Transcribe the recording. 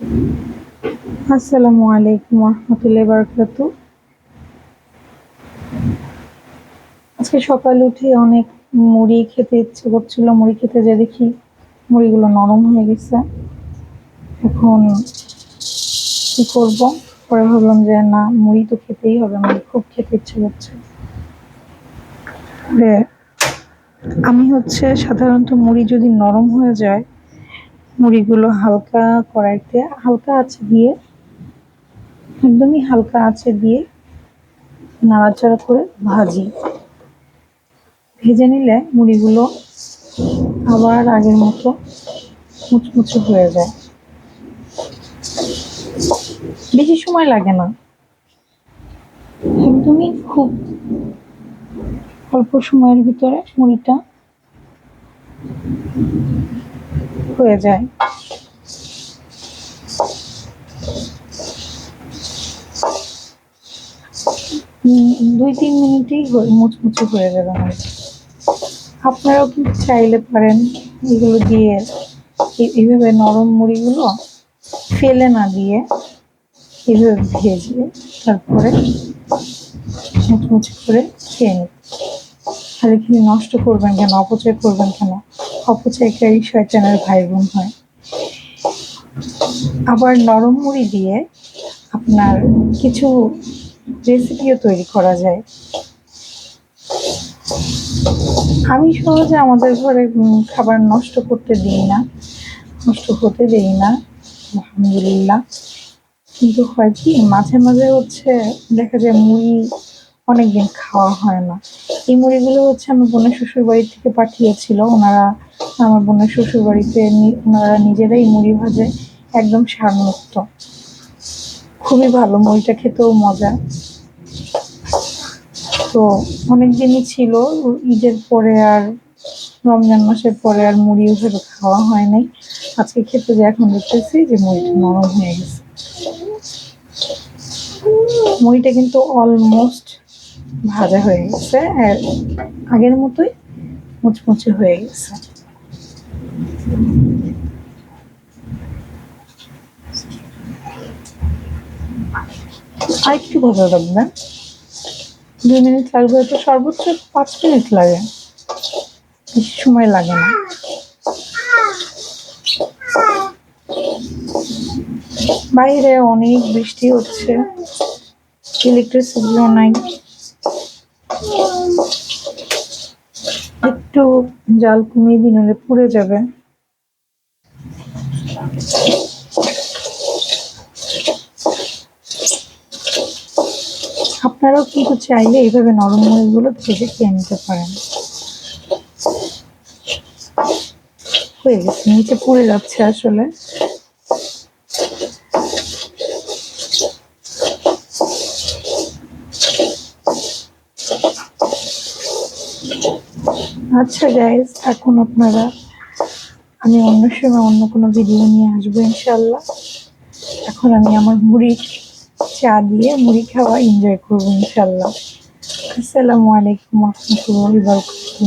আসসালামু আলাইকুম রহমতুল্লাহি বারাকাতু। আজকে সকালে উঠে অনেক মুড়ি খেতে ইচ্ছে করছিল। মুড়ি খেতে যে দেখি মুড়িগুলো নরম হয়ে গেছে। এখন কি করব? পরে ভাবলাম যে না, মুড়ি তো খেতেই হবে, মুড়ি খুব খেতে ইচ্ছে করছে। পরে আমি সাধারণত মুড়ি যদি নরম হয়ে যায়, মুড়িগুলো হালকা কড়াইতে হালকা আঁচে দিয়ে, একদমই হালকা আঁচে দিয়ে নাড়াচাড়া করে ভাজি। ভেজে নিলে মুড়িগুলো আবার আগের মতো মুচমুচে হয়ে যায়। বেশি সময় লাগে না, একদমই খুব অল্প সময়ের ভিতরে মুড়িটা হয়ে যায়। 2-3 মিনিটেই মুচমুচে হয়ে যাবে মুড়ি। আপনারাও কিন্তু চাইলে পারেন এগুলো দিয়ে, এইভাবে নরম মুড়িগুলো ফেলে না দিয়ে এইভাবে ভেজে তারপরে মুচমুচে করে খেয়ে নিন। আর এখানে নষ্ট করবেন কেন, অপচয় করবেন কেন? অপচয়কারী শয়তানের ভাই বোন হয়। আবার নরম মুড়ি দিয়ে আপনার কিছু রেসিপিও তৈরি করা যায়। আমি সহজে আমাদের ঘরে খাবার নষ্ট করতে দিই না, নষ্ট হতে দিই না, আলহামদুলিল্লাহ। কিন্তু হয় কি, মাঝে মাঝে দেখা যায় মুড়ি অনেকদিন খাওয়া হয় না। এই মুড়িগুলো আমার বোনের শ্বশুর বাড়ি থেকে পাঠিয়েছিল ওনারা। আমার বোনের শ্বশুর বাড়িতে ওনারা নিজেরাই মুড়ি ভাজে, একদম সারমুক্ত। খুবই ভালো, মুড়িটা খেতেও মজা। তো অনেক দিনই ছিল, ঈদের পরে আর রমজান মাসের পরে আর মুড়ি ওভাবে খাওয়া হয় নাই। আজকে খেতে যে এখন দেখতেছি যে মুড়িটা নরম হয়ে গেছে। মুড়িটা কিন্তু অলমোস্ট ভাজা হয়ে গেছে, আর আগের মতোই মুচমুচে হয়ে গেছে। আর একটু ভাজা রাখবেন, 2 মিনিট লাগবে, হয়তো সর্বোচ্চ 5 মিনিট লাগে, বেশি সময় লাগে না। বাইরে অনেক বৃষ্টি হচ্ছে, ইলেকট্রিসিটিও নাই। একটু জাল কমিয়ে দিলে পুড়ে যাবে। আপনারাও কিন্তু চাইলে এইভাবে নরম মুড়িগুলো ভেজে খেয়ে নিতে পারেন। হয়ে গেছে, নিচে পুড়ে যাচ্ছে আসলে। আচ্ছা গাইজ, এখন আপনারা, আমি অন্য সময় অন্য কোনো ভিডিও নিয়ে আসবো ইনশাল্লাহ। এখন আমি আমার মুড়ি চা দিয়ে মুড়ি খাওয়া এনজয় করবো ইনশাল্লাহ। আসসালামু আলাইকুম রহমতুল্লাহি ওয়া বারাকাতুহু।